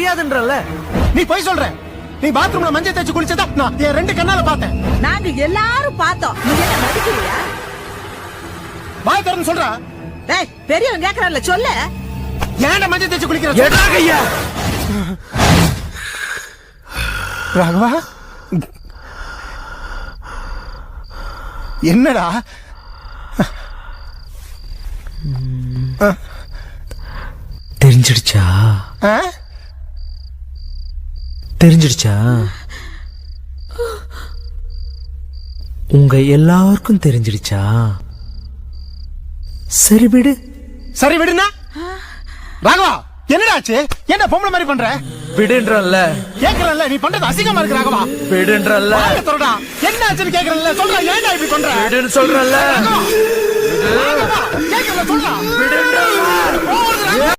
தெரியாதுன்றல. நீ போய் சொல்ற. நீ பாத்ரூம்ல மஞ்சள் தேய்ச்சி குளிச்சதா நான் என் 2 கண்ணால பார்த்தேன். நாங்க எல்லாரும் பார்த்தோம். நீ என்ன நடிக்கிறியா? வாய் திறந்து சொல்றா. டேய் பெரியவன் கேக்குறான்ல சொல்லு. ஏன்டா மஞ்சள் தேய்ச்சி குளிக்கிற? எடா கையா. ராகவா என்னடா? தெரிஞ்சிடுச்சா? தெரிஞ்சிடுச்சா? உங்க எல்லாருக்கும் தெரிஞ்சிடுச்சா? சரி விடு. சரி விடுனா? ராகவா என்னடா ஆச்சு? என்ன பொம்பளை மாதிரி பண்ற? விடுன்றல்ல. கேக்குறல்ல நீ பண்றது அசிங்கமா இருக்கு ராகவா. விடுன்றல்ல. சொல்றா என்ன ஆச்சுன்னு கேக்குறல்ல சொல்றா. ஏன்டா இப்படி பண்ற? விடுன்னு சொல்றல்ல. ராகவா கேக்குறல்ல சொல்றா. விடுன்றல்ல.